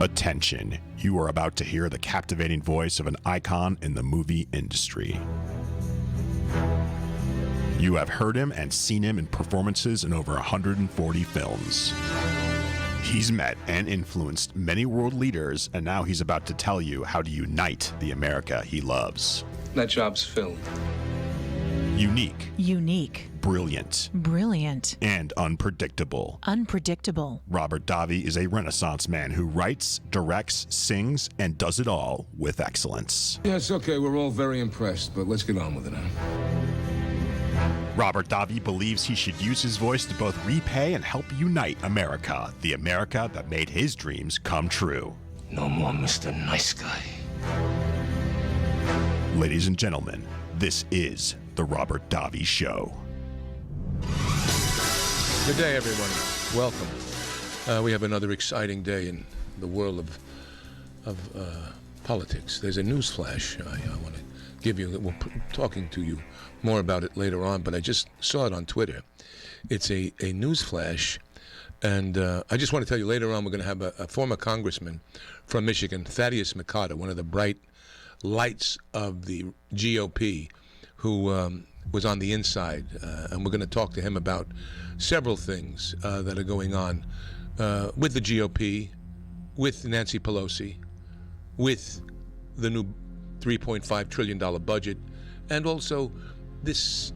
Attention, you are about to hear the captivating voice of an icon in the movie industry. You have heard him and seen him in performances in over 140 films. He's met and influenced many world leaders, and now he's about to tell you how to unite the America he loves. That job's filled. Unique. Brilliant. And unpredictable. Robert Davi is a Renaissance man who writes, directs, sings, and does it all with excellence. Yeah, it's okay. We're all very impressed, but let's get on with it, huh? Robert Davi believes he should use his voice to both repay and help unite America, the America that made his dreams come true. No more Mr. Nice Guy. Ladies and gentlemen, this is The Robert Davi Show. Good day, everyone. Welcome. We have another exciting day in the world of politics. There's a news flash I want to give you. We're talking to you more about it later on, but I just saw it on Twitter. It's a news flash, and I just want to tell you later on we're going to have a former congressman from Michigan, Thaddeus McCotter, one of the bright lights of the GOP, who was on the inside, and we're going to talk to him about several things that are going on with the GOP, with Nancy Pelosi, with the new $3.5 trillion budget, and also this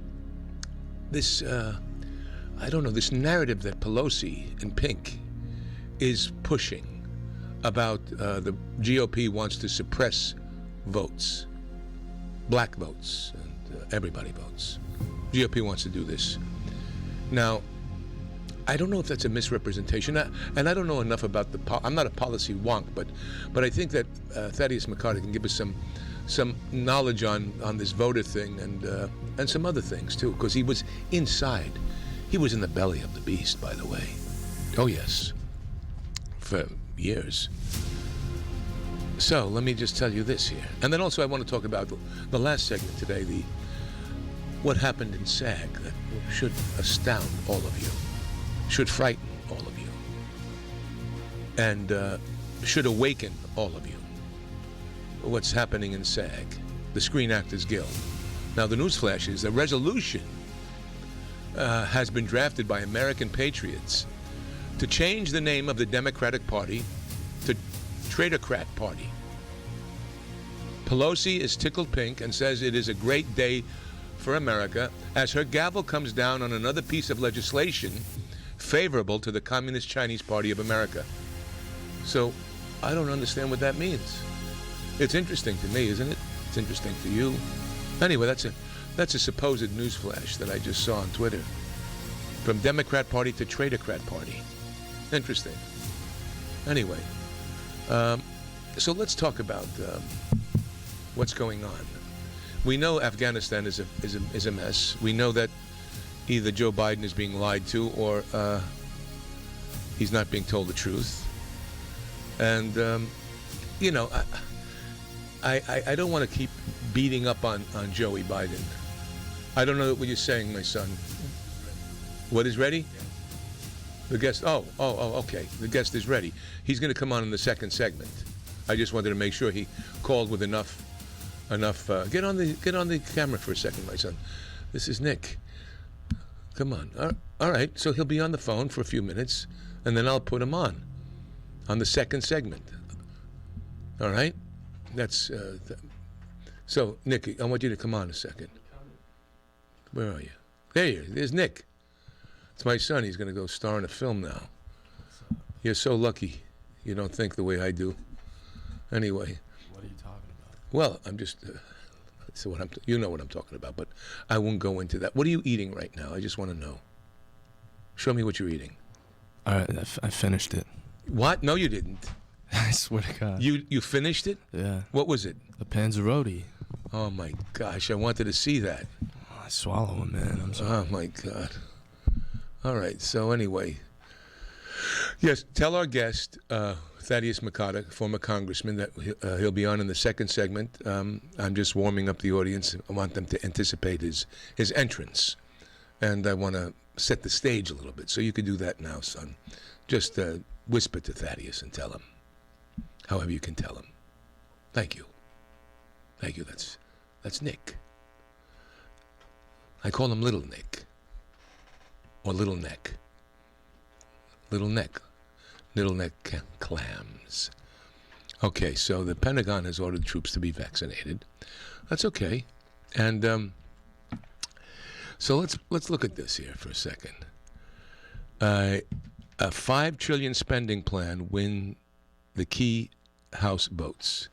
I don't know, this narrative that Pelosi in pink is pushing about the GOP wants to suppress votes, black votes, and everybody votes. GOP wants to do this. Now, I don't know if that's a misrepresentation, and I don't know enough about I'm not a policy wonk, but I think that Thaddeus McCotter can give us some knowledge on this voter thing and some other things too, because he was inside. He was in the belly of the beast, by the way. Oh yes, for years. So let me just tell you this here, and then also I want to talk about the last segment today, what happened in SAG that should astound all of you, should frighten all of you, and should awaken all of you. What's happening in SAG, the Screen Actors Guild. Now the newsflash is a resolution has been drafted by American patriots to change the name of the Democratic Party to Traitocrat Party. Pelosi is tickled pink and says it is a great day for America as her gavel comes down on another piece of legislation favorable to the Communist Chinese Party of America. So I don't understand what that means. It's interesting to me, isn't it? It's interesting to you. Anyway, that's a supposed news flash that I just saw on Twitter. From Democrat Party to Traitocrat Party. Interesting. Anyway, so let's talk about what's going on. We know Afghanistan is a mess. We know that either Joe Biden is being lied to or he's not being told the truth. And you know, I don't want to keep beating up on Joey Biden. I don't know what you're saying, my son. What is ready? The guest. Oh, okay. The guest is ready. He's going to come on in the second segment. I just wanted to make sure he called with enough. Get on the camera for a second, my son. This is Nick. Come on. All right. So he'll be on the phone for a few minutes, and then I'll put him on the second segment. All right. That's so, Nick, I want you to come on a second. Where are you? There you are. There's Nick. It's my son. He's going to go star in a film now. You're so lucky you don't think the way I do. Anyway. What are you talking about? Well, I'm just, so you know what I'm talking about, but I won't go into that. What are you eating right now? I just want to know. Show me what you're eating. All right, I finished it. What? No, you didn't. I swear to God. You finished it? Yeah. What was it? The Panzerotti. Oh my gosh, I wanted to see that. I swallow them, man. I'm sorry. Oh my God. All right, so anyway. Yes, tell our guest, Thaddeus McCotter, former congressman, that he'll be on in the second segment. I'm just warming up the audience. I want them to anticipate his entrance. And I want to set the stage a little bit. So you can do that now, son. Just whisper to Thaddeus and tell him. however you can tell him. Thank you. Thank you. That's Nick. I call him Little Nick. Or Little Neck. Little Neck. Little Neck clams. Okay, so the Pentagon has ordered troops to be vaccinated. That's okay. And so let's look at this here for a second. A $5 trillion spending plan win the key House votes.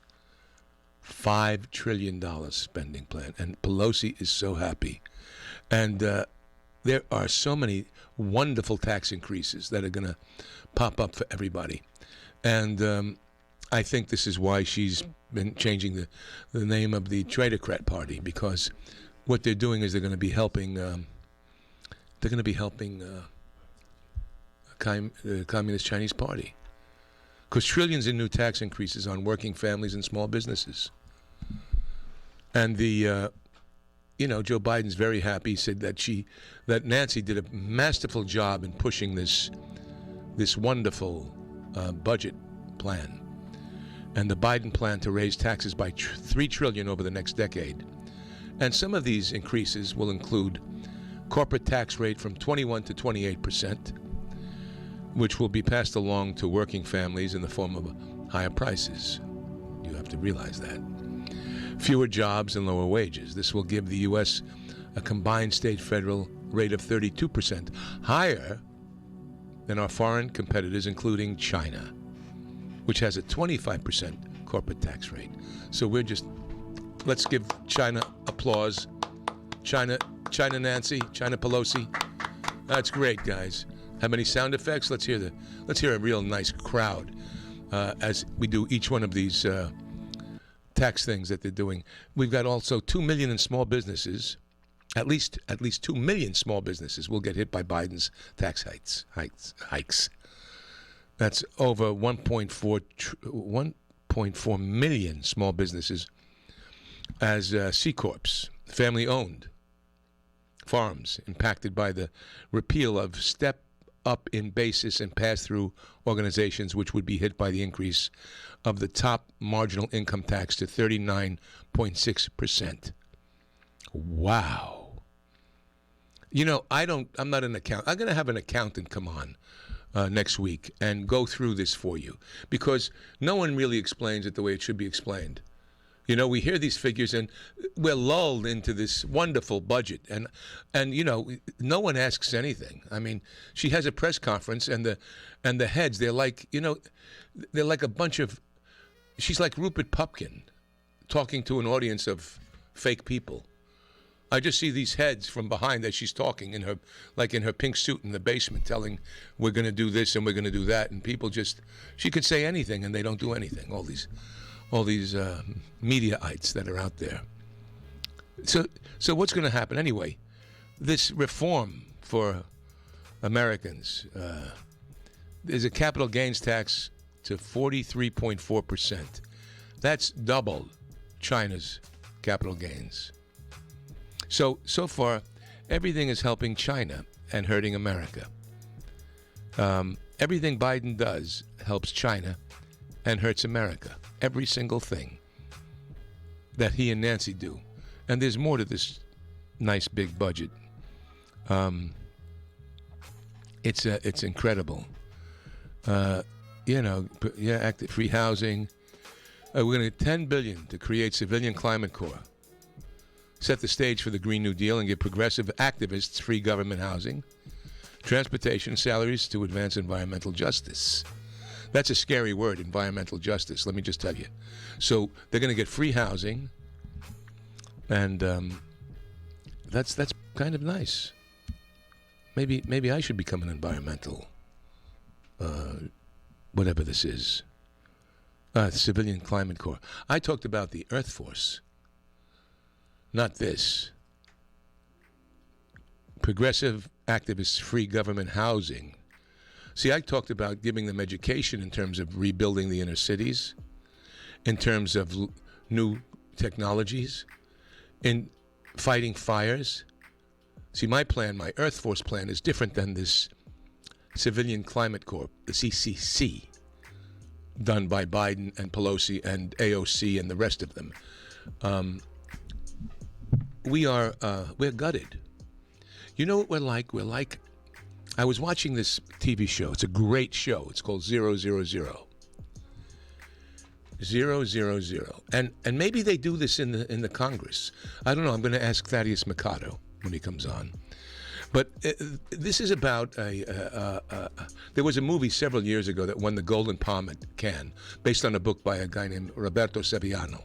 $5 trillion spending plan. And Pelosi is so happy. And there are so many wonderful tax increases that are going to pop up for everybody. And I think this is why she's been changing the name of the Traitocrat Party, because what they're doing is they're going to be helping the Communist Chinese Party. Because trillions in new tax increases on working families and small businesses. And Joe Biden's very happy. He said that Nancy did a masterful job in pushing this wonderful budget plan. And the Biden plan to raise taxes by $3 trillion over the next decade. And some of these increases will include corporate tax rate from 21 to 28%, which will be passed along to working families in the form of higher prices. You have to realize that. Fewer jobs and lower wages. This will give the U.S. a combined state-federal rate of 32%, higher than our foreign competitors, including China, which has a 25% corporate tax rate. So let's give China applause. China Nancy, China Pelosi. That's great, guys. Have any sound effects? Let's hear a real nice crowd as we do each one of these tax things that they're doing. We've got also 2 million in small businesses. At least 2 million small businesses will get hit by Biden's tax hikes. That's over 1.4 million small businesses as C Corps, family-owned farms impacted by the repeal of step up in basis and pass-through organizations, which would be hit by the increase of the top marginal income tax to 39.6%. Wow. I'm not an accountant. I'm going to have an accountant come on next week and go through this for you, because no one really explains it the way it should be explained. We hear these figures and we're lulled into this wonderful budget, and no one asks anything. I mean, she has a press conference and the heads, they're like a bunch of, she's like Rupert Pupkin talking to an audience of fake people. I just see these heads from behind as she's talking in her pink suit in the basement, telling we're going to do this and we're going to do that, and people she could say anything and they don't do anything. All these media-ites that are out there. So what's going to happen anyway? This reform for Americans, there's a capital gains tax to 43.4%. That's double China's capital gains. So far, everything is helping China and hurting America. Everything Biden does helps China and hurts America. Every single thing that he and Nancy do. And there's more to this nice big budget. It's incredible. Active free housing. We're going to get $10 billion to create civilian climate corps. Set the stage for the Green New Deal and give progressive activists free government housing, transportation, salaries to advance environmental justice. That's a scary word, environmental justice, let me just tell you. So they're going to get free housing, and that's kind of nice. Maybe I should become an environmental, whatever this is, civilian climate corps. I talked about the Earth Force, not this. Progressive activists, free government housing. See, I talked about giving them education in terms of rebuilding the inner cities, in terms of new technologies, in fighting fires. See, my plan, my Earth Force plan, is different than this Civilian Climate Corps, the CCC. done by Biden and Pelosi and AOC and the rest of them. We're gutted. You know what we're like? We're like, I was watching this TV show. It's a great show. It's called 000. 000. And maybe they do this in the Congress. I don't know. I'm going to ask Thaddeus McCotter when he comes on. But this is about there was a movie several years ago that won the Golden Palm at Cannes, based on a book by a guy named Roberto Benigni,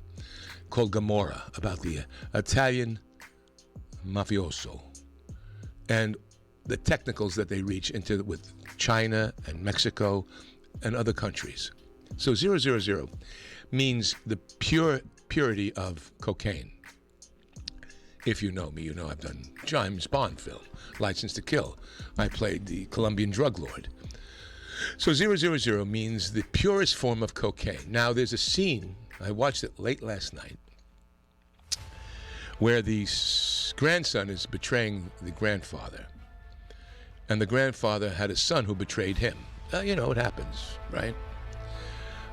called Gomorrah, about the Italian mafioso and the technicals that they reach into with China and Mexico and other countries. So 000 means the purity of cocaine. If you know me, you know I've done James Bond film, License to Kill. I played the Colombian drug lord. So 000 means the purest form of cocaine. Now, there's a scene, I watched it late last night, where the grandson is betraying the grandfather. And the grandfather had a son who betrayed him. You know, it happens, right?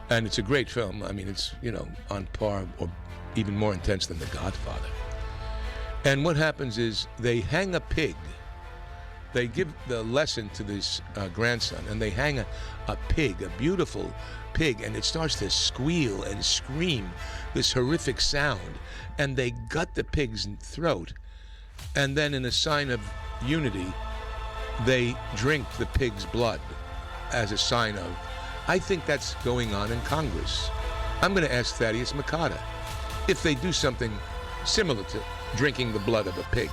And it's a great film. I mean, it's, you know, on par or even more intense than The Godfather. And what happens is they hang a pig. They give the lesson to this grandson, and they hang a pig, a beautiful pig, and it starts to squeal and scream, this horrific sound. And they gut the pig's throat. And then in a sign of unity, they drink the pig's blood as a sign of, I think that's going on in Congress. I'm going to ask Thaddeus McCotter if they do something similar to drinking the blood of a pig.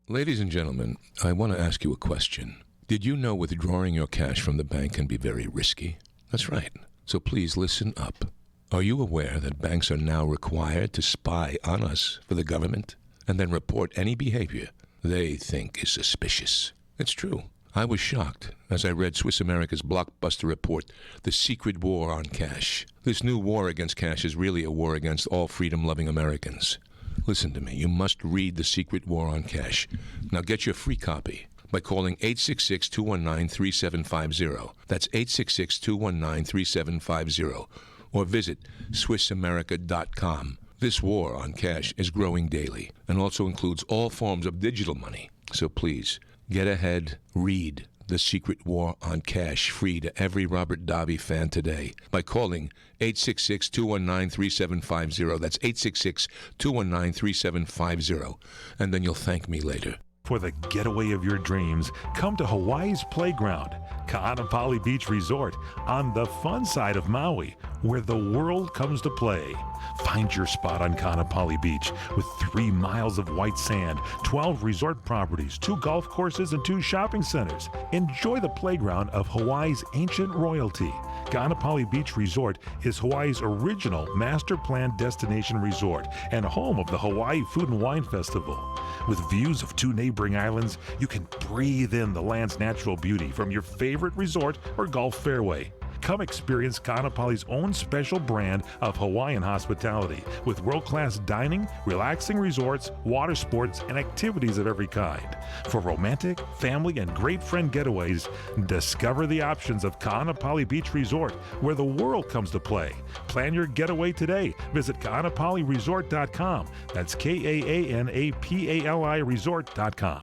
Ladies and gentlemen, I want to ask you a question. Did you know withdrawing your cash from the bank can be very risky? That's right. So please listen up. Are you aware that banks are now required to spy on us for the government and then report any behavior they think is suspicious? It's true. I was shocked as I read Swiss America's blockbuster report, The Secret War on Cash. This new war against cash is really a war against all freedom-loving Americans. Listen to me. You must read The Secret War on Cash. Now get your free copy by calling 866-219-3750. That's 866-219-3750. Or visit SwissAmerica.com. This war on cash is growing daily and also includes all forms of digital money. So please, get ahead, read The Secret War on Cash free to every Robert Davi fan today by calling 866-219-3750. That's 866-219-3750. And then you'll thank me later. For the getaway of your dreams, come to Hawaii's Playground, Ka'anapali Beach Resort, on the fun side of Maui, where the world comes to play. Find your spot on Ka'anapali Beach with 3 miles of white sand, 12 resort properties, 2 golf courses, and 2 shopping centers. Enjoy the playground of Hawaii's ancient royalty. Ka'anapali Beach Resort is Hawaii's original master planned destination resort and home of the Hawaii Food and Wine Festival. With views of 2 neighboring islands, you can breathe in the land's natural beauty from your favorite resort or golf fairway. Come experience Ka'anapali's own special brand of Hawaiian hospitality with world-class dining, relaxing resorts, water sports, and activities of every kind. For romantic, family, and great friend getaways, discover the options of Ka'anapali Beach Resort, where the world comes to play. Plan your getaway today. Visit Ka'anapaliResort.com. That's KAANAPALI Resort.com.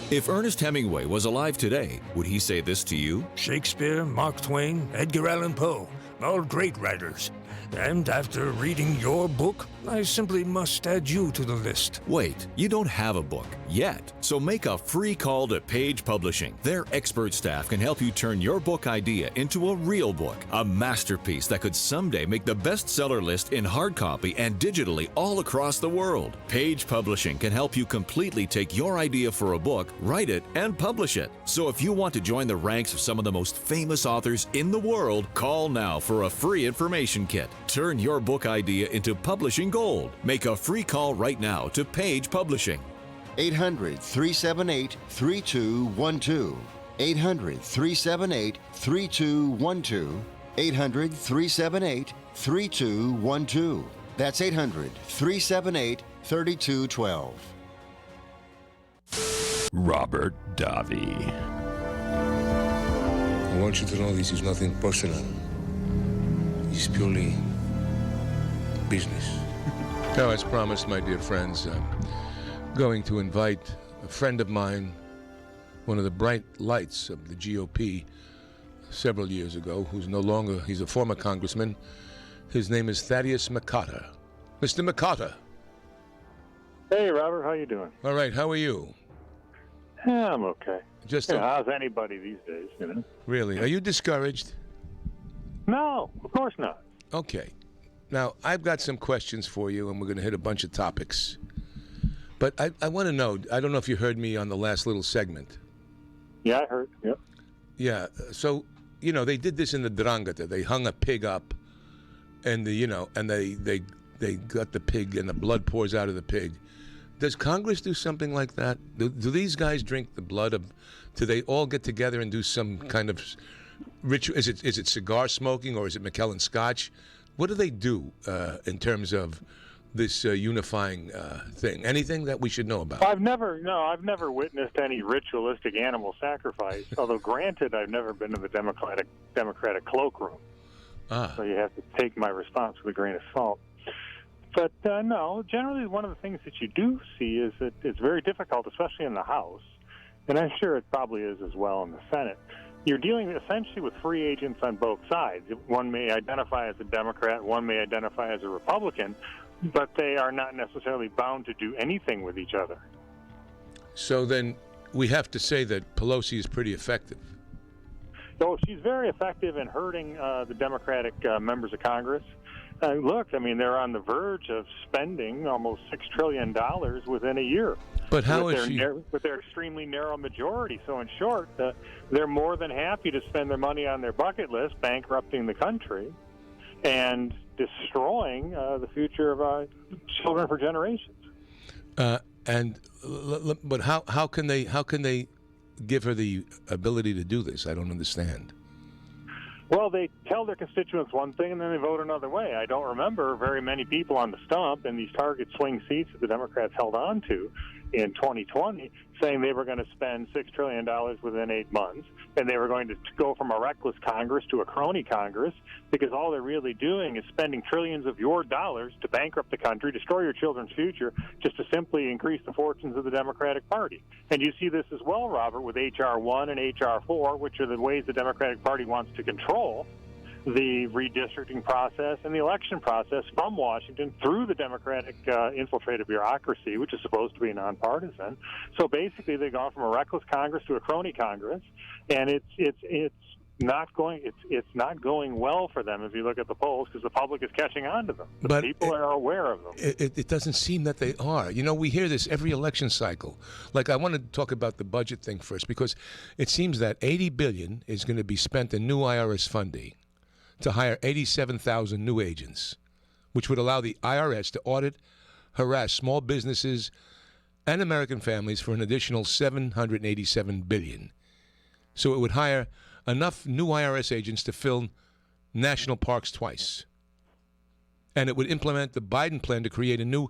If Ernest Hemingway was alive today, would he say this to you? Shakespeare, Mark Twain, Edgar Allan Poe, all great writers. And after reading your book, I simply must add you to the list. Wait, you don't have a book yet. So make a free call to Page Publishing. Their expert staff can help you turn your book idea into a real book, a masterpiece that could someday make the bestseller list in hard copy and digitally all across the world. Page Publishing can help you completely take your idea for a book, write it, and publish it. So if you want to join the ranks of some of the most famous authors in the world, call now for a free information kit. Turn your book idea into publishing gold. Make a free call right now to Page Publishing. 800-378-3212. 800-378-3212. 800-378-3212. That's 800-378-3212. Robert Davi. I want you to know this is nothing personal. It's purely business. Now, as promised, my dear friends, I'm going to invite a friend of mine, one of the bright lights of the GOP several years ago, who's no longer, he's a former congressman. His name is Thaddeus McCotter. Mr. McCotter. Hey, Robert, how you doing? All right, how are you? Yeah, I'm okay. Just how's anybody these days, you know? Really? Are you discouraged? No, of course not. Okay. Now, I've got some questions for you, and we're going to hit a bunch of topics. But I want to know, I don't know if you heard me on the last little segment. Yeah, I heard. Yep. Yeah. So, you know, they did this in the Drangheta. They hung a pig up, and they got the pig, and the blood pours out of the pig. Does Congress do something like that? Do these guys drink the blood of? Do they all get together and do some kind of ritual? Is it cigar smoking, or is it McKellen Scotch? What do they do in terms of this unifying thing? Anything that we should know about? I've never witnessed any ritualistic animal sacrifice. Although, granted, I've never been to the Democratic cloakroom, so you have to take my response with a grain of salt. But no, generally one of the things that you do see is that it's very difficult, especially in the House, and I'm sure it probably is as well in the Senate. You're dealing essentially with free agents on both sides. One may identify as a Democrat, one may identify as a Republican, but they are not necessarily bound to do anything with each other. So then we have to say that Pelosi is pretty effective. So she's very effective in hurting the Democratic members of Congress. Look, I mean, they're on the verge of spending almost $6 trillion within a year. But how is she? With their extremely narrow majority. So in short, they're more than happy to spend their money on their bucket list, bankrupting the country and destroying the future of children for generations. But how can they give her the ability to do this? I don't understand. Well, they tell their constituents one thing and then they vote another way. I don't remember very many people on the stump in these target swing seats that the Democrats held on to in 2020 saying they were going to spend $6 trillion within 8 months, and they were going to go from a reckless Congress to a crony Congress, because all they're really doing is spending trillions of your dollars to bankrupt the country, destroy your children's future, just to simply increase the fortunes of the Democratic Party. And you see this as well, Robert, with H.R. 1 and H.R. 4, which are the ways the Democratic Party wants to control the redistricting process and the election process from Washington through the Democratic infiltrated bureaucracy, which is supposed to be nonpartisan. So basically, they've gone from a reckless Congress to a crony Congress, and it's not going well for them if you look at the polls, because the public is catching on to them. But people are aware of them. It doesn't seem that they are. You know, we hear this every election cycle. Like, I want to talk about the budget thing first, because it seems that $80 billion is going to be spent in new IRS funding to hire 87,000 new agents, which would allow the IRS to audit, harass small businesses and American families for an additional $787 billion. So it would hire enough new IRS agents to fill national parks twice. And it would implement the Biden plan to create a new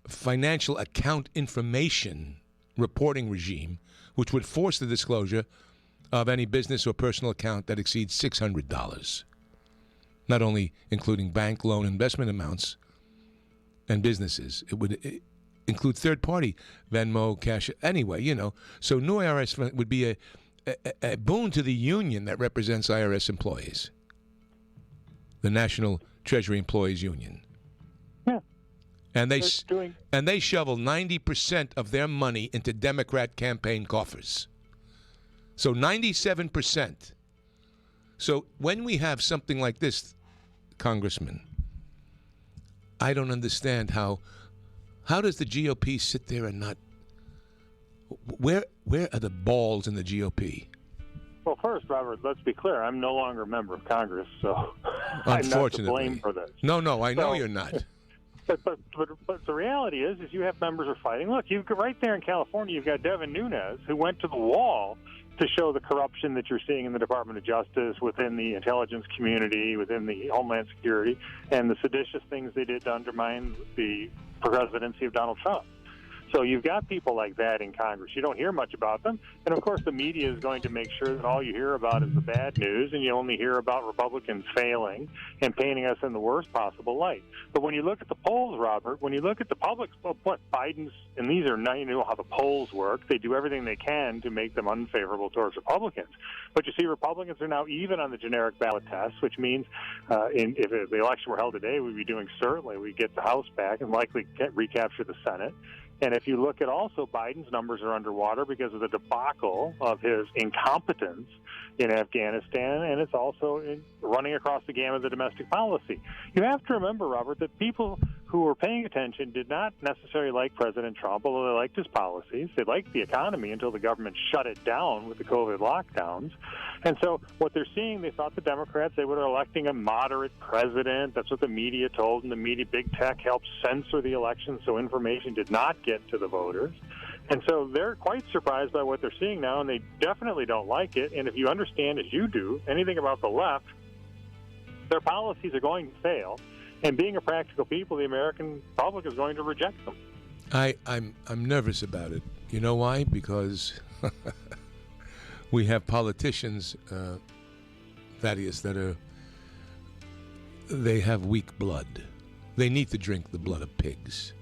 financial account information reporting regime, which would force the disclosure of any business or personal account that exceeds $600. Not only including bank loan investment amounts and businesses. It would include third-party Venmo, Cash, anyway, you know. So new IRS would be a boon to the union that represents IRS employees, the National Treasury Employees Union. Yeah. And they shovel 90% of their money into Democrat campaign coffers. So 97%. So when we have something like this, Congressman, I don't understand how does the GOP sit there and not... Where are the balls in the GOP? Well, first, Robert, let's be clear. I'm no longer a member of Congress, so I'm not to blame for this. No, I know you're not. But the reality is you have members who are fighting. Look, right there in California, you've got Devin Nunes, who went to the wall to show the corruption that you're seeing in the Department of Justice, within the intelligence community, within the Homeland Security, and the seditious things they did to undermine the presidency of Donald Trump. So you've got people like that in Congress. You don't hear much about them. And, of course, the media is going to make sure that all you hear about is the bad news, and you only hear about Republicans failing and painting us in the worst possible light. But when you look at the polls, Robert, when you look at the public, what Biden's, and these are, you know how the polls work, they do everything they can to make them unfavorable towards Republicans. But you see, Republicans are now even on the generic ballot test, which means if the election were held today, we'd be doing certainly we'd get the House back and likely recapture the Senate. And if you look at also Biden's numbers are underwater because of the debacle of his incompetence in Afghanistan, and it's also running across the gamut of the domestic policy. You have to remember, Robert, that people who were paying attention did not necessarily like President Trump, although they liked his policies. They liked the economy until the government shut it down with the COVID lockdowns. And so what they're seeing, they thought the Democrats, they were electing a moderate president. That's what the media told them. The media, big tech, helped censor the election so information did not get to the voters. And so they're quite surprised by what they're seeing now, and they definitely don't like it. And if you understand, as you do, anything about the left, their policies are going to fail. And being a practical people, the American public is going to reject them. I'm nervous about it. You know why? Because we have politicians, Thaddeus, they have weak blood. They need to drink the blood of pigs.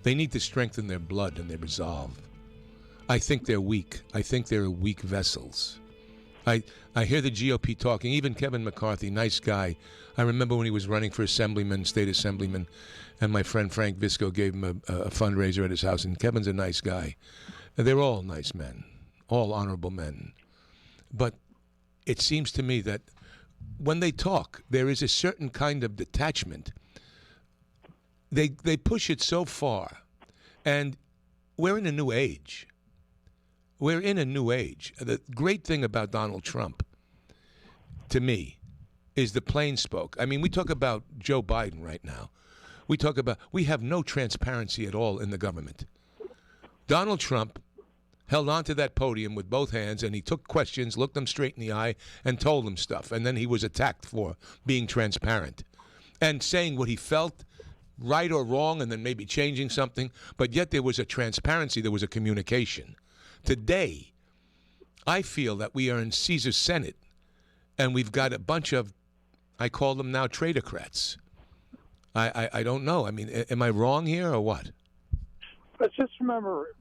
They need to strengthen their blood and their resolve. I think they're weak. I think they're weak vessels. I hear the GOP talking, even Kevin McCarthy, nice guy. I remember when he was running for state assemblyman, and my friend Frank Visco gave him a fundraiser at his house, and Kevin's a nice guy. They're all nice men, all honorable men. But it seems to me that when they talk, there is a certain kind of detachment. They push it so far, and we're in a new age. We're in a new age. The great thing about Donald Trump, to me, is the plain spoke. I mean, we talk about Joe Biden right now. We have no transparency at all in the government. Donald Trump held onto that podium with both hands, and he took questions, looked them straight in the eye, and told them stuff. And then he was attacked for being transparent and saying what he felt, right or wrong, and then maybe changing something. But yet there was a transparency, there was a communication. Today, I feel that we are in Caesar's Senate, and we've got a bunch of, I call them now traitocrats. I don't know. I mean, am I wrong here or what? Let's just remember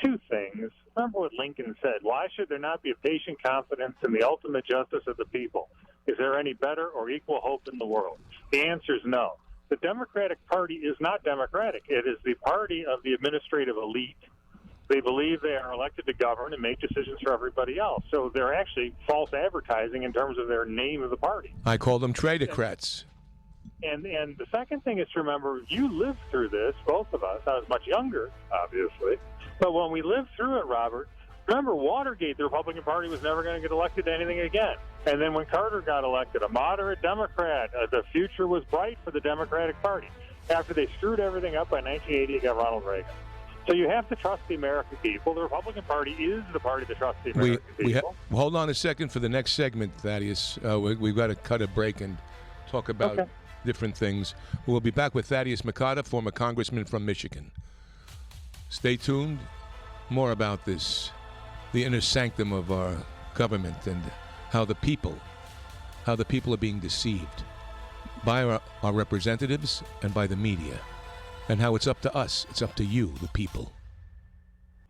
two things. Remember what Lincoln said. Why should there not be a patient confidence in the ultimate justice of the people? Is there any better or equal hope in the world? The answer is no. The Democratic Party is not democratic. It is the party of the administrative elite. They believe they are elected to govern and make decisions for everybody else. So they're actually false advertising in terms of their name of the party. I call them traitocrats. And the second thing is to remember, you lived through this, both of us. I was much younger, obviously. But when we lived through it, Robert, remember Watergate, the Republican Party was never going to get elected to anything again. And then when Carter got elected, a moderate Democrat, the future was bright for the Democratic Party. After they screwed everything up by 1980, it got Ronald Reagan. So you have to trust the American people. The Republican Party is the party that trusts the American people. Hold on a second for the next segment, Thaddeus. We've got to cut a break and talk about different things. We'll be back with Thaddeus McCotter, former congressman from Michigan. Stay tuned. More about this, the inner sanctum of our government, and how the people are being deceived by our representatives and by the media, and how it's up to us, it's up to you, the people.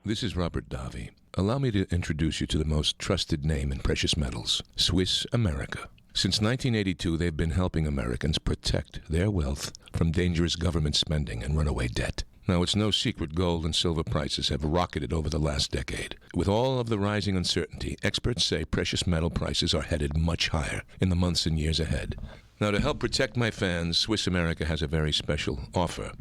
This is Robert Davi. Allow me to introduce you to the most trusted name in precious metals, Swiss America. Since 1982, they've been helping Americans protect their wealth from dangerous government spending and runaway debt. Now, it's no secret gold and silver prices have rocketed over the last decade. With all of the rising uncertainty, experts say precious metal prices are headed much higher in the months and years ahead. Now, to help protect my fans, Swiss America has a very special offer.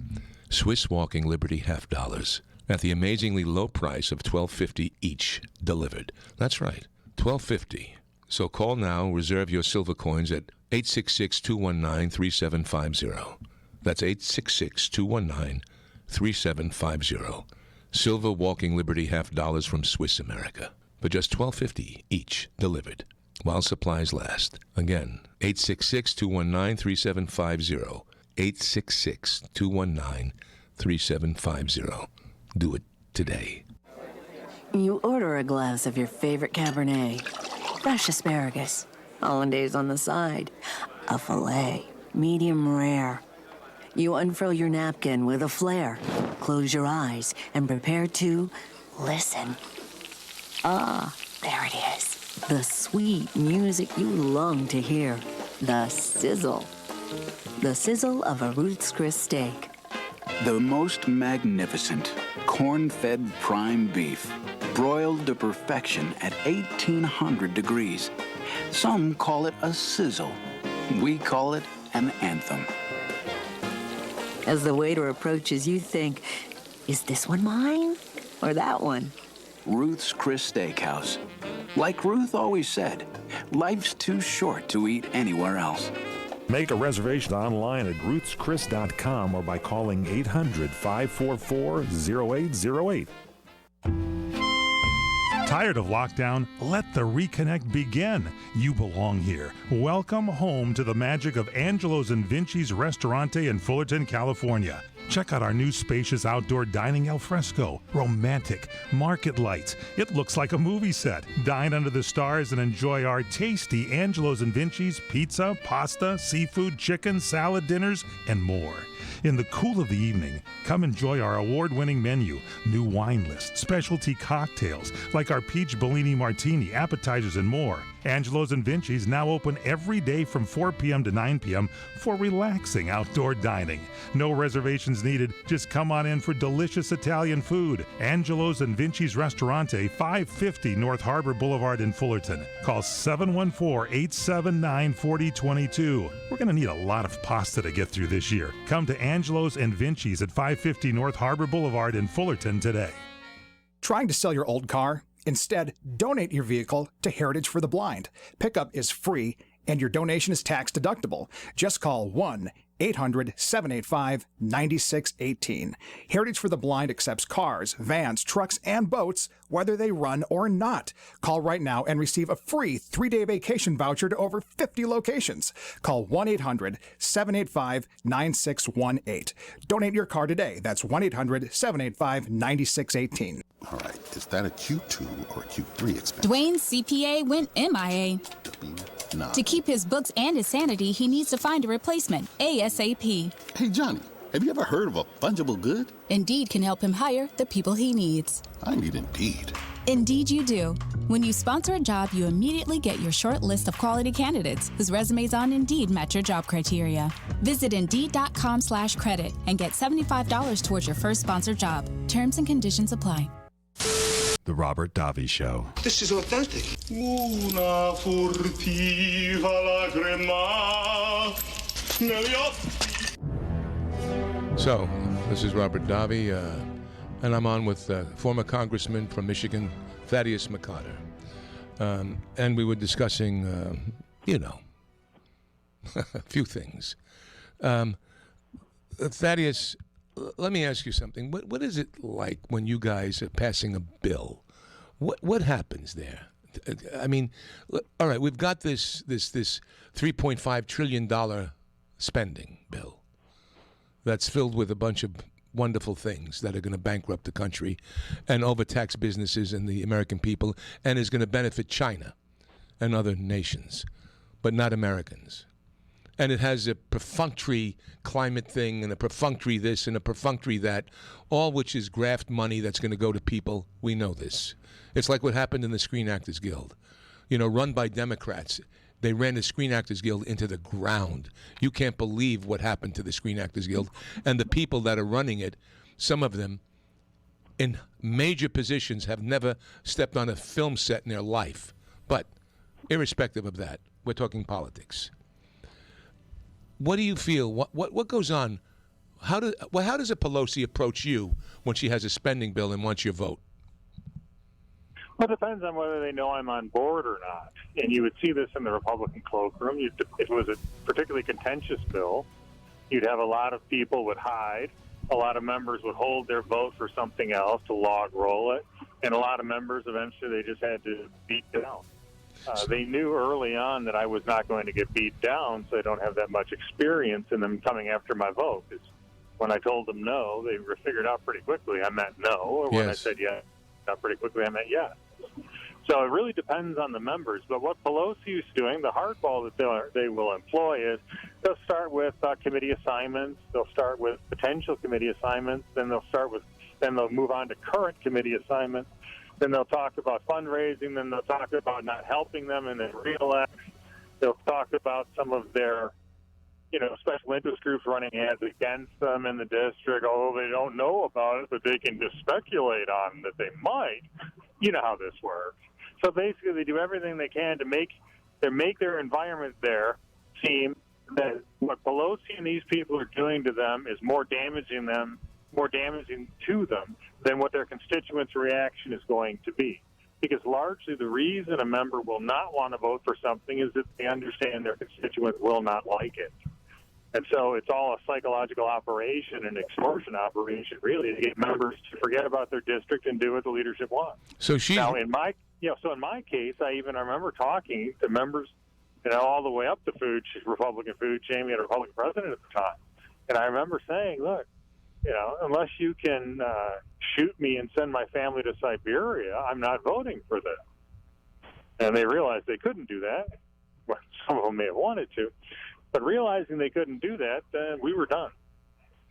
Swiss Walking Liberty half dollars at the amazingly low price of $12.50 each delivered. That's right, $12.50. So call now, reserve your silver coins at 866-219-3750. That's 866-219-3750. Silver Walking Liberty half dollars from Swiss America for just $12.50 each delivered, while supplies last. Again, 866-219-3750. 866-219-3750. Do it today. You order a glass of your favorite Cabernet, fresh asparagus, hollandaise on the side, a filet, medium rare. You unfurl your napkin with a flair, close your eyes, and prepare to listen. Ah, there it is. The sweet music you long to hear. The sizzle. The sizzle of a Ruth's Chris steak. The most magnificent corn-fed prime beef, broiled to perfection at 1,800 degrees. Some call it a sizzle. We call it an anthem. As the waiter approaches, you think, is this one mine or that one? Ruth's Chris Steakhouse. Like Ruth always said, life's too short to eat anywhere else. Make a reservation online at ruthschris.com or by calling 800-544-0808. Tired of lockdown? Let the reconnect begin. You belong here. Welcome home to the magic of Angelo's and Vinci's Restaurante in Fullerton, California. Check out our new spacious outdoor dining al fresco. Romantic, market lights. It looks like a movie set. Dine under the stars and enjoy our tasty Angelo's and Vinci's pizza, pasta, seafood, chicken, salad dinners, and more. In the cool of the evening, come enjoy our award-winning menu, new wine list, specialty cocktails like our peach Bellini martini, appetizers, and more. Angelo's and Vinci's now open every day from 4 p.m. to 9 p.m. for relaxing outdoor dining. No reservations needed. Just come on in for delicious Italian food. Angelo's and Vinci's Restaurante, 550 North Harbor Boulevard in Fullerton. Call 714-879-4022. We're going to need a lot of pasta to get through this year. Come to Angelo's and Vinci's at 550 North Harbor Boulevard in Fullerton today. Trying to sell your old car? Instead, donate your vehicle to Heritage for the Blind. Pickup is free, and your donation is tax deductible. Just call 1-800-785-9618. Heritage for the Blind accepts cars, vans, trucks, and boats, whether they run or not. Call right now and receive a free 3-day vacation voucher to over 50 locations. Call 1-800-785-9618. Donate your car today. That's 1-800-785-9618. All right, is that a Q2 or a Q3 expense? Dwayne's CPA went MIA. To keep his books and his sanity, he needs to find a replacement ASAP. Hey, Johnny, have you ever heard of a fungible good? Indeed can help him hire the people he needs. I need Indeed. Indeed you do. When you sponsor a job, you immediately get your short list of quality candidates whose resumes on Indeed match your job criteria. Visit Indeed.com/credit and get $75 towards your first sponsored job. Terms and conditions apply. The Robert Davi Show. This is authentic. Una furtiva lacrima negli occhi. So, this is Robert Davi, and I'm on with former Congressman from Michigan, Thaddeus McCotter. And we were discussing, a few things. Thaddeus, let me ask you something. What is it like when you guys are passing a bill? What happens there? I mean, all right, we've got this $3.5 trillion spending bill that's filled with a bunch of wonderful things that are going to bankrupt the country and overtax businesses and the American people, and is going to benefit China and other nations, but not Americans. And it has a perfunctory climate thing and a perfunctory this and a perfunctory that, all which is graft money that's going to go to people. We know this. It's like what happened in the Screen Actors Guild. Run by Democrats. They ran the Screen Actors Guild into the ground. You can't believe what happened to the Screen Actors Guild. And the people that are running it, some of them in major positions, have never stepped on a film set in their life. But irrespective of that, we're talking politics. What do you feel? What goes on? How does a Pelosi approach you when she has a spending bill and wants your vote? Well, it depends on whether they know I'm on board or not. And you would see this in the Republican cloakroom. If it was a particularly contentious bill, you'd have a lot of people would hide. A lot of members would hold their vote for something else to log roll it. And a lot of members, eventually, they just had to beat down. They knew early on that I was not going to get beat down, so they don't have that much experience in them coming after my vote. When I told them no, they figured out pretty quickly I meant no. Or when I said yes, pretty quickly I meant yes. So it really depends on the members. But what Pelosi is doing, the hardball that they will employ is they'll start with committee assignments. They'll start with potential committee assignments. Then they'll move on to current committee assignments. Then they'll talk about fundraising. Then they'll talk about not helping them and then re-elect. They'll talk about some of their special interest groups running ads against them in the district. Oh, they don't know about it, but they can just speculate on that they might. You know how this works. So basically, they do everything they can to make their environment there seem that what Pelosi and these people are doing to them is more damaging to them than what their constituents' reaction is going to be. Because largely the reason a member will not want to vote for something is that they understand their constituents will not like it. And so it's all a psychological operation, an extortion operation, really, to get members to forget about their district and do what the leadership wants. So now, in my case, I remember talking to members, all the way up the Republican food chain. We had a Republican president at the time, and I remember saying, "Look, unless you can shoot me and send my family to Siberia, I'm not voting for this." And they realized they couldn't do that. Well, some of them may have wanted to. But realizing they couldn't do that, we were done.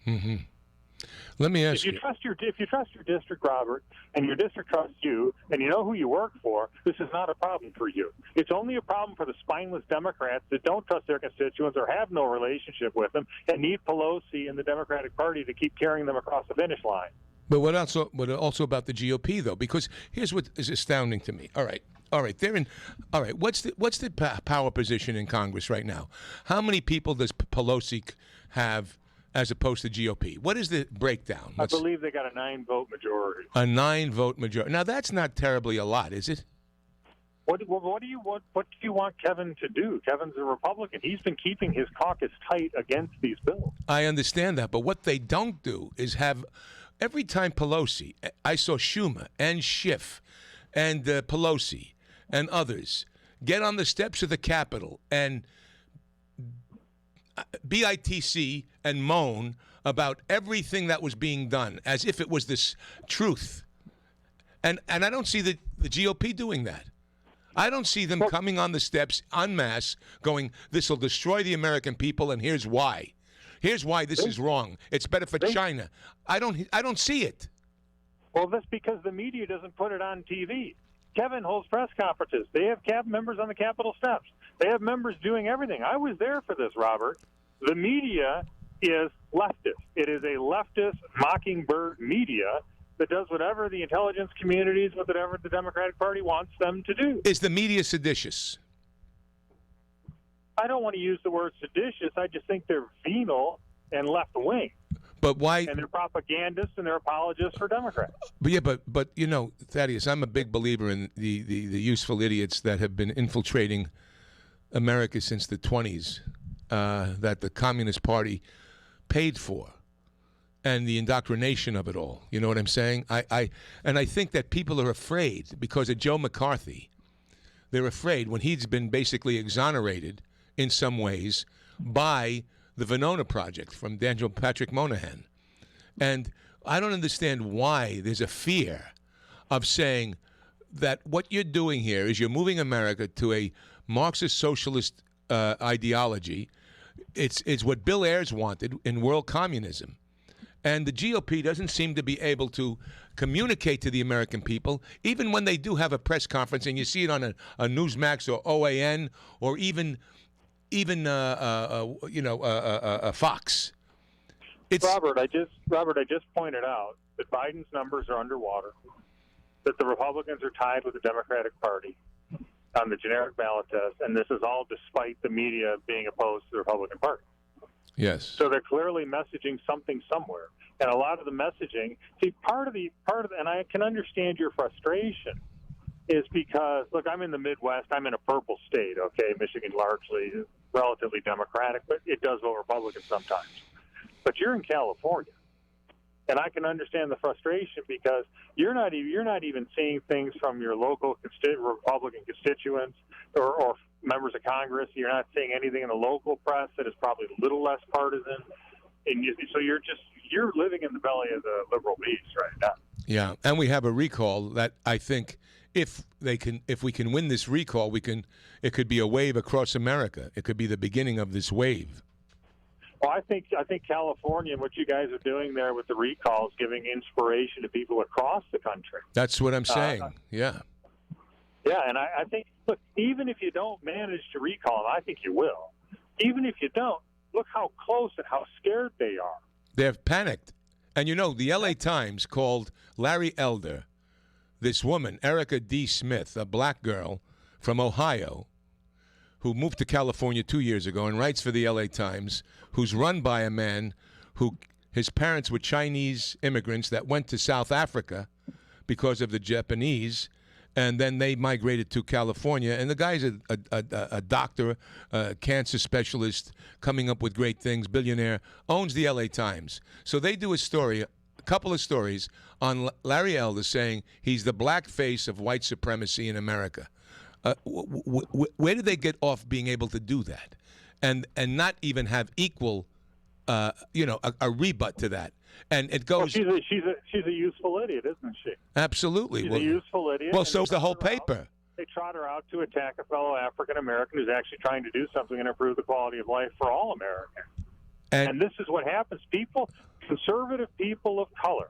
Mm-hmm. Let me ask you. If you trust your district, Robert, and your district trusts you, and you know who you work for, this is not a problem for you. It's only a problem for the spineless Democrats that don't trust their constituents or have no relationship with them and need Pelosi and the Democratic Party to keep carrying them across the finish line. But what also about the GOP, though? Because here's what is astounding to me. All right. They're in. All right. What's the power position in Congress right now? How many people does Pelosi have as opposed to GOP? What is the breakdown? I believe they got a 9-vote majority. A 9-vote majority. Now that's not terribly a lot, is it? What do you want Kevin to do? Kevin's a Republican. He's been keeping his caucus tight against these bills. I understand that, but what they don't do is have every time Pelosi. I saw Schumer and Schiff and Pelosi and others get on the steps of the Capitol and BITC and moan about everything that was being done as if it was this truth. And I don't see the GOP doing that. I don't see them coming on the steps en masse going, this will destroy the American people and here's why. Here's why this is wrong. It's better for China. I don't see it. Well, that's because the media doesn't put it on TV. Kevin holds press conferences. They have members on the Capitol steps. They have members doing everything. I was there for this, Robert. The media is leftist. It is a leftist mockingbird media that does whatever the intelligence communities, whatever the Democratic Party wants them to do. Is the media seditious? I don't want to use the word seditious. I just think they're venal and left-wing. But why? And they're propagandists and they're apologists for Democrats. But Thaddeus, I'm a big believer in the useful idiots that have been infiltrating America since the 20s, that the Communist Party paid for, and the indoctrination of it all. You know what I'm saying? I think that people are afraid because of Joe McCarthy. They're afraid when he's been basically exonerated in some ways by the Winona Project from Daniel Patrick Moynihan. And I don't understand why there's a fear of saying that what you're doing here is you're moving America to a Marxist socialist ideology. It's what Bill Ayers wanted in world communism. And the GOP doesn't seem to be able to communicate to the American people, even when they do have a press conference, and you see it on a Newsmax or OAN or even Fox. Robert, I just pointed out that Biden's numbers are underwater, that the Republicans are tied with the Democratic Party on the generic ballot test, and this is all despite the media being opposed to the Republican Party. Yes. So they're clearly messaging something somewhere, and a lot of the messaging. See, part of and I can understand your frustration, is because look, I'm in the Midwest. I'm in a purple state. Okay, Michigan largely relatively Democratic, but it does vote Republican sometimes. But you're in California, and I can understand the frustration because you're not even seeing things from your local Republican constituents or members of Congress. You're not seeing anything in the local press that is probably a little less partisan, and so you're living in the belly of the liberal beast right now. Yeah, and we have a recall that I think if we can win this recall, it could be a wave across America. It could be the beginning of this wave. Well, I think California and what you guys are doing there with the recalls, giving inspiration to people across the country. That's what I'm saying. Yeah. Yeah, and I think, look, even if you don't manage to recall, and I think you will, even if you don't, look how close and how scared they are. They're panicked. And you know, the LA Times called Larry Elder, this woman, Erica D. Smith, a black girl from Ohio, who moved to California 2 years ago and writes for the LA Times, who's run by a man who his parents were Chinese immigrants that went to South Africa because of the Japanese, and then they migrated to California. And the guy's a doctor, a cancer specialist, coming up with great things, billionaire, owns the LA Times. So they do a couple of stories on Larry Elder saying he's the black face of white supremacy in America. Where did they get off being able to do that, and not even have equal, a rebut to that? And it goes. Well, she's a useful idiot, isn't she? Absolutely. She's a useful idiot. Well, so's the whole paper. They trot her out to attack a fellow African American who's actually trying to do something and improve the quality of life for all Americans. And this is what happens. Conservative people of color,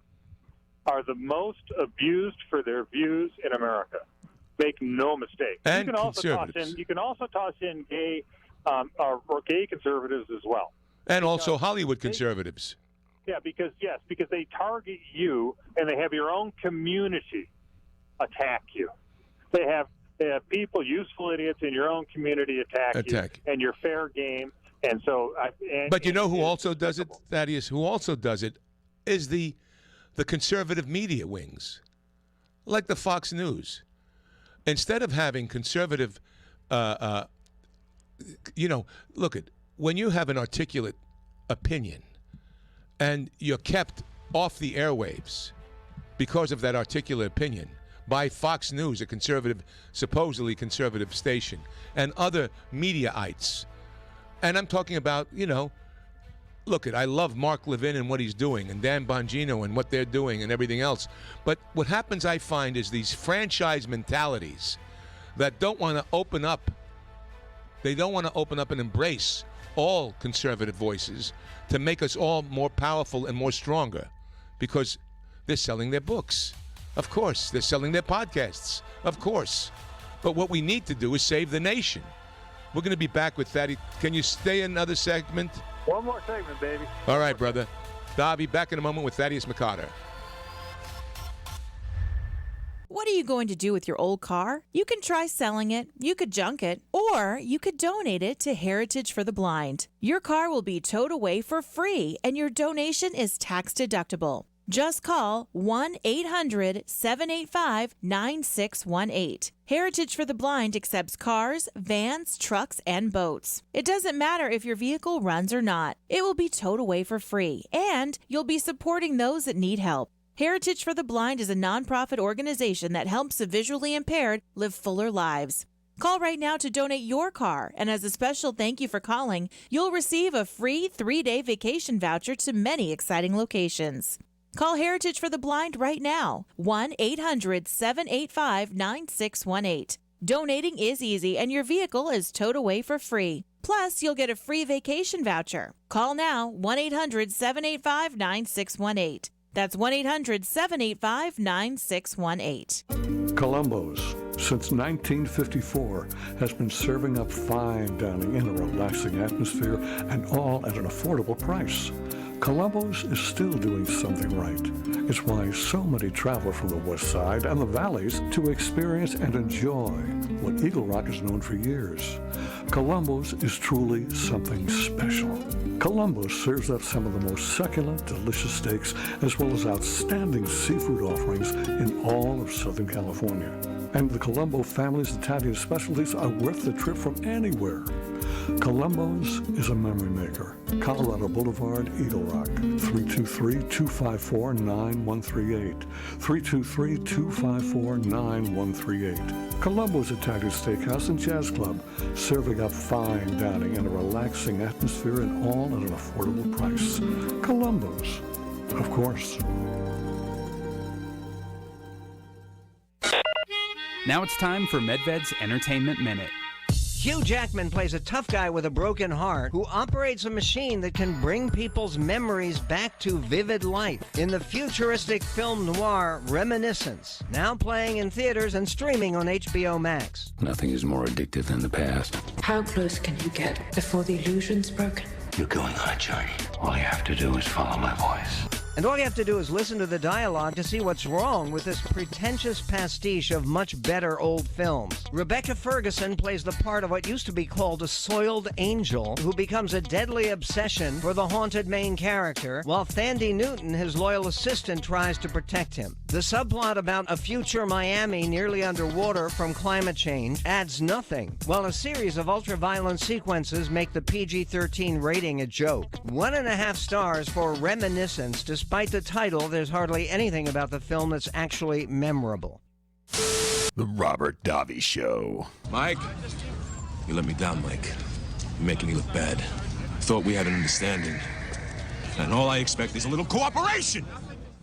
are the most abused for their views in America. Make no mistake. And you can also toss in gay or gay conservatives as well. And also Hollywood conservatives. Yeah, because they target you and they have your own community attack you. They have people, useful idiots in your own community attack you, and you're fair game. And so, but you know who also does it, Thaddeus? Who also does it is the conservative media wings, like the Fox News. Instead of having conservative, look at when you have an articulate opinion, and you're kept off the airwaves because of that articulate opinion by Fox News, a conservative, supposedly conservative station, and other mediaites. And I'm talking about, I love Mark Levin and what he's doing, and Dan Bongino and what they're doing and everything else. But what happens, I find, is these franchise mentalities that don't want to open up. They don't want to open up and embrace all conservative voices to make us all more powerful and more stronger, because they're selling their books. Of course. They're selling their podcasts. Of course. But what we need to do is save the nation. We're going to be back with Thaddeus. Can you stay another segment? One more segment, baby. All right, brother. Davi, back in a moment with Thaddeus McCotter. What are you going to do with your old car? You can try selling it, you could junk it, or you could donate it to Heritage for the Blind. Your car will be towed away for free, and your donation is tax deductible. Just call 1-800-785-9618. Heritage for the Blind accepts cars, vans, trucks, and boats. It doesn't matter if your vehicle runs or not. It will be towed away for free, and you'll be supporting those that need help. Heritage for the Blind is a nonprofit organization that helps the visually impaired live fuller lives. Call right now to donate your car, and as a special thank you for calling, you'll receive a free 3-day vacation voucher to many exciting locations. Call Heritage for the Blind right now, 1-800-785-9618. Donating is easy, and your vehicle is towed away for free. Plus, you'll get a free vacation voucher. Call now, 1-800-785-9618. That's 1-800-785-9618. Columbo's, since 1954, has been serving up fine dining in a relaxing atmosphere and all at an affordable price. Columbo's is still doing something right. It's why so many travel from the West Side and the Valleys to experience and enjoy what Eagle Rock is known for years. Columbo's is truly something special. Columbo's serves up some of the most succulent, delicious steaks, as well as outstanding seafood offerings in all of Southern California. And the Columbo family's Italian specialties are worth the trip from anywhere. Columbo's is a memory maker. Colorado Boulevard, Eagle Rock, 323-254-9138. 323-254-9138. Columbo's Italian Steakhouse and Jazz Club, serving up fine dining in a relaxing atmosphere and all at an affordable price. Columbo's, Of course. Now it's time for MedVed's Entertainment Minute. Hugh Jackman plays a tough guy with a broken heart who operates a machine that can bring people's memories back to vivid life in the futuristic film noir Reminiscence, now playing in theaters and streaming on HBO Max. Nothing is more addictive than the past. How close can you get before the illusion's broken? You're going on a journey. All you have to do is follow my voice. And all you have to do is listen to the dialogue to see what's wrong with this pretentious pastiche of much better old films. Rebecca Ferguson plays the part of what used to be called a soiled angel who becomes a deadly obsession for the haunted main character, while Thandie Newton, his loyal assistant, tries to protect him. The subplot about a future Miami nearly underwater from climate change adds nothing, while a series of ultra-violent sequences make the PG-13 rating a joke. 1.5 stars for Reminiscence. Despite the title, there's hardly anything about the film that's actually memorable. The Robert Davi Show. Mike? You let me down, Mike. You're making me look bad. Thought we had an understanding. And all I expect is a little cooperation!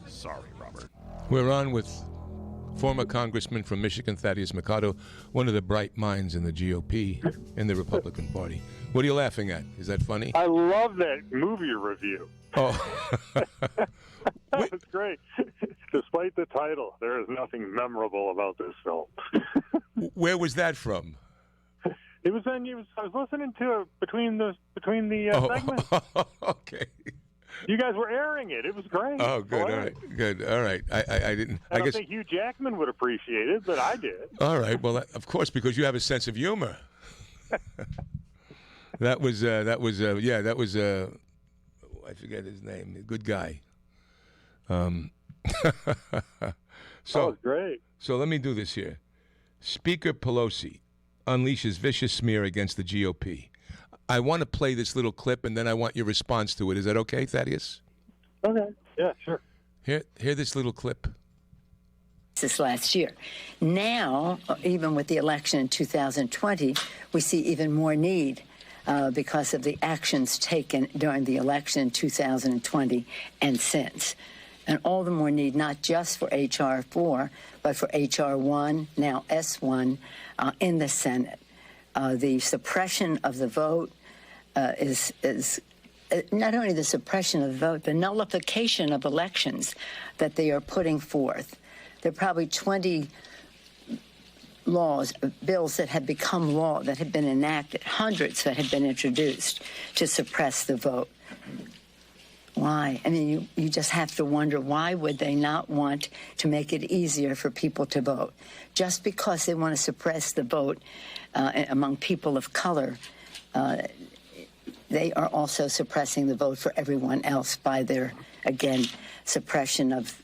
Sorry, Robert. We're on with former Congressman from Michigan, Thaddeus McCotter, one of the bright minds in the GOP and the Republican Party. What are you laughing at? Is that funny? I love that movie review. Oh. That was great. Despite the title, there is nothing memorable about this film. Where was that from? It was on. I was listening to it between the segments. Okay. You guys were airing it. It was great. Oh, good. All right. Good. All right. I didn't. I guess think Hugh Jackman would appreciate it, but I did. All right. Well, of course, because you have a sense of humor. That was. I forget his name. A good guy. So that was great. So let me do this here. Speaker Pelosi unleashes vicious smear against the GOP. I want to play this little clip, and then I want your response to it. Is that okay, Thaddeus? Okay. Yeah, sure. Hear this little clip. This last year. Now, even with the election in 2020, we see even more need because of the actions taken during the election in 2020 and since. And all the more need, not just for H.R. 4, but for H.R. 1, now S1, in the Senate. The suppression of the vote is not only the suppression of the vote, the nullification of elections that they are putting forth. There are probably 20 bills that have become law, that have been enacted, hundreds that have been introduced to suppress the vote. Why? I mean, you just have to wonder, why would they not want to make it easier for people to vote? Just because they want to suppress the vote among people of color, they are also suppressing the vote for everyone else by their, again, suppression of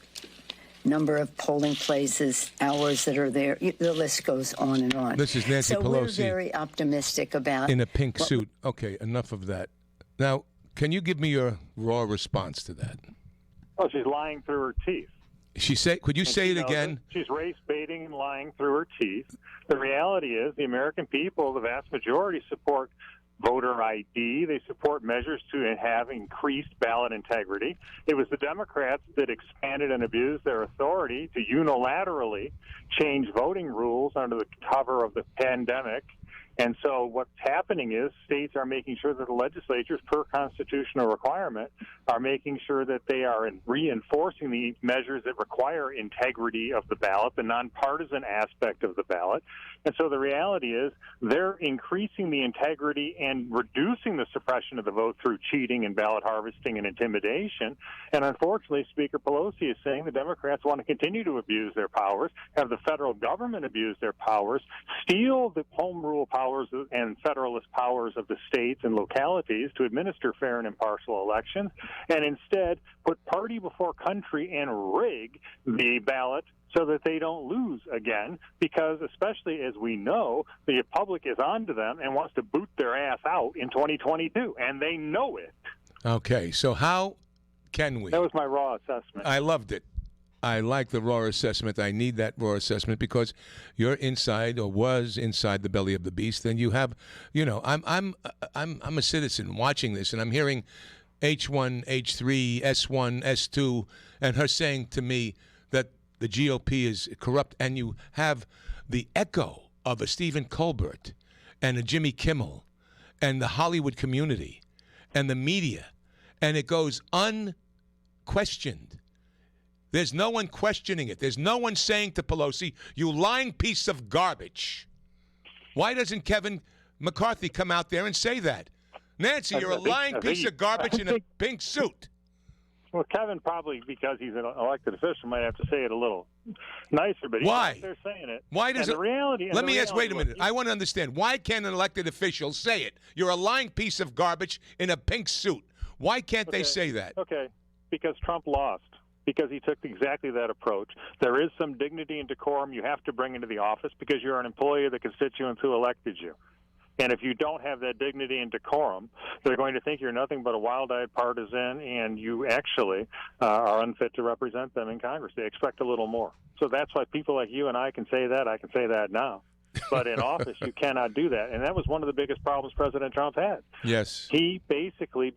number of polling places, hours that are there. The list goes on and on. This is Nancy Pelosi. So we're very optimistic about... In a pink suit. Okay, enough of that. Now, can you give me your raw response to that? Oh, she's lying through her teeth. Could you say it again? She's race baiting and lying through her teeth. The reality is the American people, the vast majority, support voter ID. They support measures to have increased ballot integrity. It was the Democrats that expanded and abused their authority to unilaterally change voting rules under the cover of the pandemic. And so what's happening is states are making sure that the legislatures, per constitutional requirement, are making sure that they are reinforcing the measures that require integrity of the ballot, the nonpartisan aspect of the ballot. And so the reality is they're increasing the integrity and reducing the suppression of the vote through cheating and ballot harvesting and intimidation. And unfortunately, Speaker Pelosi is saying the Democrats want to continue to abuse their powers, have the federal government abuse their powers, steal the home rule powers and federalist powers of the states and localities to administer fair and impartial elections, and instead put party before country and rig the ballot so that they don't lose again, because especially as we know, the public is onto them and wants to boot their ass out in 2022, and they know it. Okay, so how can we? That was my raw assessment. I loved it. I like the raw assessment. I need that raw assessment because you're inside or was inside the belly of the beast, and you have, I'm a citizen watching this, and I'm hearing H1, H3, S1, S2, and her saying to me that the GOP is corrupt, and you have the echo of a Stephen Colbert and a Jimmy Kimmel and the Hollywood community and the media, and it goes unquestioned. There's no one questioning it. There's no one saying to Pelosi, you lying piece of garbage. Why doesn't Kevin McCarthy come out there and say that? Nancy, you're a lying piece of garbage in a pink suit. Well, Kevin probably, because he's an elected official, might have to say it a little nicer, but why? They're saying it. Why does and it? The reality, let me ask. Wait a minute. I want to understand. Why can't an elected official say it? You're a lying piece of garbage in a pink suit. Why can't they say that? Okay, because Trump lost. Because he took exactly that approach. There is some dignity and decorum you have to bring into the office because you're an employee of the constituents who elected you. And if you don't have that dignity and decorum, they're going to think you're nothing but a wild-eyed partisan, and you actually are unfit to represent them in Congress. They expect a little more. So that's why people like you and I can say that. I can say that now. But in office, you cannot do that. And that was one of the biggest problems President Trump had. Yes. He basically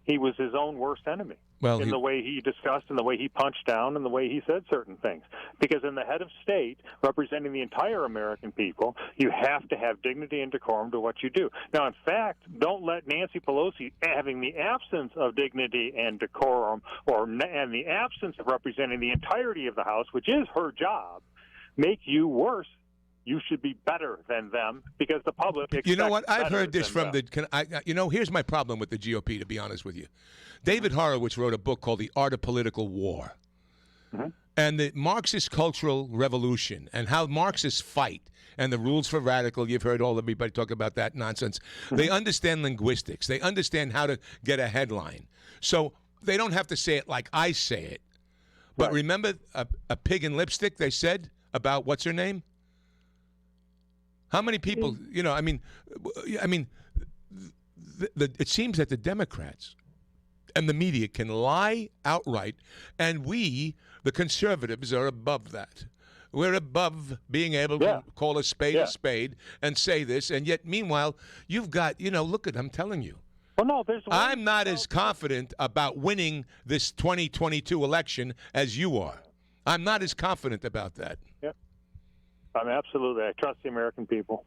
he was his own worst enemy. Well, the way he discussed and the way he punched down and the way he said certain things. Because in the head of state, representing the entire American people, you have to have dignity and decorum to what you do. Now, in fact, don't let Nancy Pelosi, having the absence of dignity and decorum and the absence of representing the entirety of the House, which is her job, make you worse. You should be better than them because the public expects You know what? I've better heard this than from them. here's my problem with the GOP, to be honest with you. David Horowitz wrote a book called The Art of Political War. Mm-hmm. And the Marxist cultural revolution and how Marxists fight and the rules for radical, you've heard everybody talk about that nonsense. Mm-hmm. They understand linguistics. They understand how to get a headline. So they don't have to say it like I say it. But remember a pig in lipstick, they said, about what's her name? How many people, it seems that the Democrats and the media can lie outright, and we, the conservatives, are above that. We're above being able to call a spade and say this, and yet, meanwhile, you've got, look at, I'm telling you. Well, no, I'm not as confident about winning this 2022 election as you are. I'm not as confident about that. Yep. Absolutely. I trust the American people.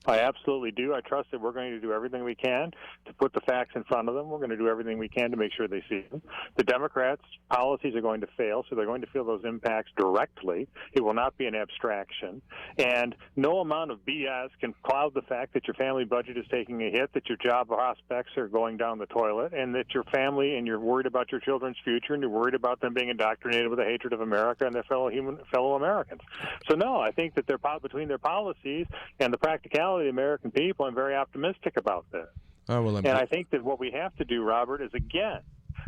I absolutely do. I trust that we're going to do everything we can to put the facts in front of them. We're going to do everything we can to make sure they see them. The Democrats' policies are going to fail, so they're going to feel those impacts directly. It will not be an abstraction. And no amount of BS can cloud the fact that your family budget is taking a hit, that your job prospects are going down the toilet, and that your family and you're worried about your children's future and you're worried about them being indoctrinated with a hatred of America and their fellow Americans. So, no, I think that between their policies and the practicality of the American people, I'm very optimistic about this. Oh, well, and I think that what we have to do, Robert, is, again,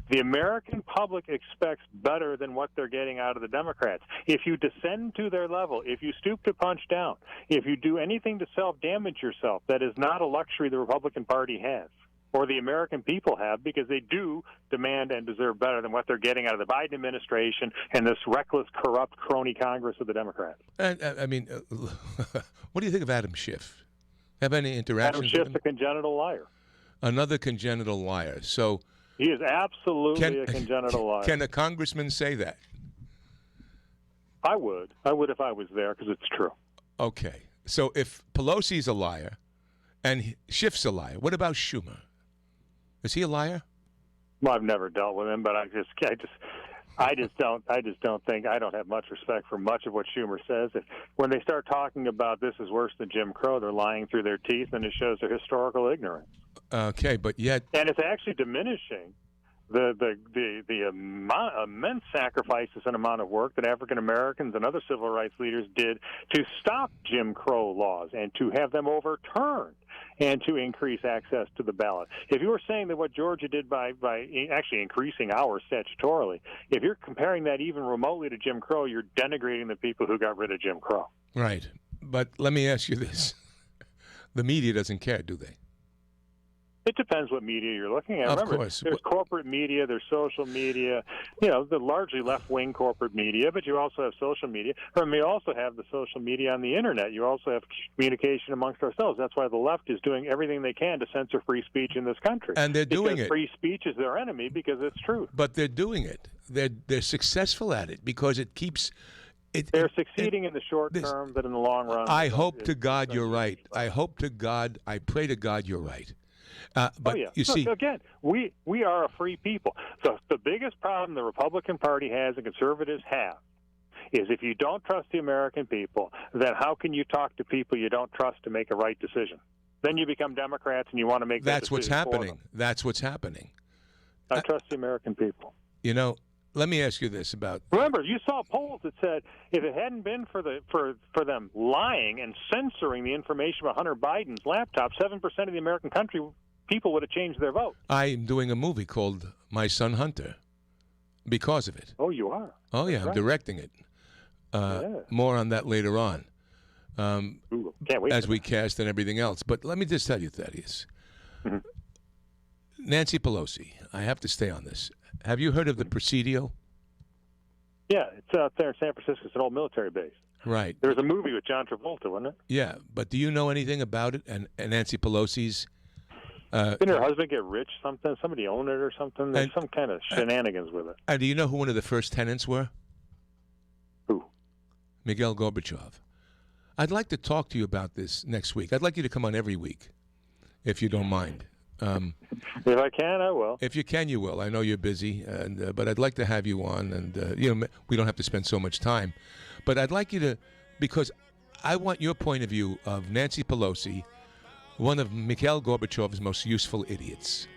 the American public expects better than what they're getting out of the Democrats. If you descend to their level, if you stoop to punch down, if you do anything to self-damage yourself, that is not a luxury the Republican Party has or the American people have, because they do demand and deserve better than what they're getting out of the Biden administration and this reckless, corrupt, crony Congress of the Democrats. And, what do you think of Adam Schiff? Have any interactions Adam with Schiff's a congenital liar. Another congenital liar. So he is absolutely a congenital liar. Can a congressman say that? I would. I would if I was there, because it's true. Okay. So if Pelosi's a liar and Schiff's a liar, what about Schumer? Is he a liar? Well, I've never dealt with him, but I just don't think, I don't have much respect for much of what Schumer says. When they start talking about this is worse than Jim Crow, they're lying through their teeth, and it shows their historical ignorance. Okay, but yet, and it's actually diminishing the immense sacrifices and amount of work that African Americans and other civil rights leaders did to stop Jim Crow laws and to have them overturned and to increase access to the ballot. If you were saying that what Georgia did by actually increasing hours statutorily, if you're comparing that even remotely to Jim Crow, you're denigrating the people who got rid of Jim Crow. Right. But let me ask you this. The media doesn't care, do they? It depends what media you're looking at. Of Remember, course. There's corporate media, there's social media, the largely left-wing corporate media, but you also have social media. You also have the social media on the Internet. You also have communication amongst ourselves. That's why the left is doing everything they can to censor free speech in this country. And they're doing it. Free speech is their enemy because it's true. But they're doing it. They're successful at it because it keeps... They're succeeding in the short term, but in the long run... I hope to God you're right. I hope to God, I pray to God you're right. But you see, again, we are a free people. So the biggest problem the Republican Party has and conservatives have is if you don't trust the American people, then how can you talk to people you don't trust to make a right decision? Then you become Democrats and you want to make that decision. That's what's happening. That's what's happening. I trust the American people. Let me ask you this about. Remember, you saw polls that said if it hadn't been for them lying and censoring the information about Hunter Biden's laptop, 7% of the American people would have changed their vote. I am doing a movie called My Son Hunter because of it. Oh, you are? Oh, yeah, I'm directing it. More on that later on. Can't wait as we cast and everything else. But let me just tell you, Thaddeus. Mm-hmm. Nancy Pelosi, I have to stay on this. Have you heard of the Presidio? Yeah, it's out there in San Francisco. It's an old military base. Right. There was a movie with John Travolta, wasn't it? Yeah, but do you know anything about it and Nancy Pelosi's... Didn't her husband get rich? Somebody owned it or something? There's some kind of shenanigans with it. And do you know who one of the first tenants were? Who? Mikhail Gorbachev. I'd like to talk to you about this next week. I'd like you to come on every week, if you don't mind. If I can, I will. If you can, you will. I know you're busy, but I'd like to have you on, and we don't have to spend so much time. But I'd like you to, because I want your point of view of Nancy Pelosi, one of Mikhail Gorbachev's most useful idiots,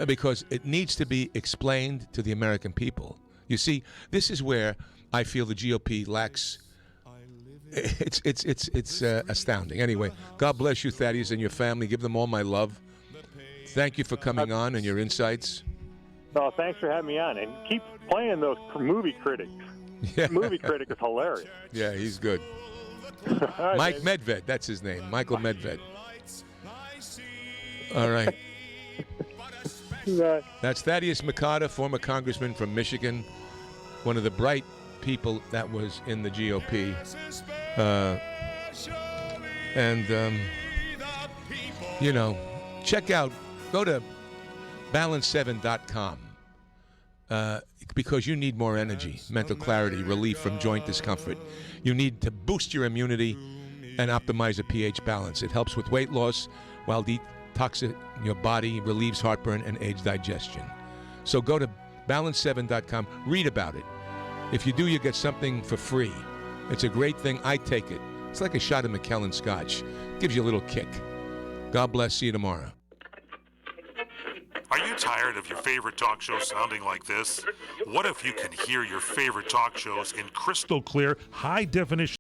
because it needs to be explained to the American people. You see, this is where I feel the GOP lacks. It's astounding. Anyway, God bless you, Thaddeus, and your family. Give them all my love. Thank you for coming on and your insights. No, thanks for having me on, and keep playing those movie critics. Yeah. Movie critic is hilarious. Yeah, he's good. Right, Mike Medved, that's his name, Michael Medved. All right. That's Thaddeus McCotter, former congressman from Michigan, one of the bright people that was in the GOP. Check out, go to balance7.com because you need more energy, mental clarity, relief from joint discomfort. You need to boost your immunity and optimize a pH balance. It helps with weight loss while detoxing your body, relieves heartburn, and aids digestion. So go to balance7.com, read about it. If you do, you get something for free. It's a great thing. I take it. It's like a shot of McKellen Scotch. Gives you a little kick. God bless. See you tomorrow. Are you tired of your favorite talk show sounding like this? What if you could hear your favorite talk shows in crystal clear, high definition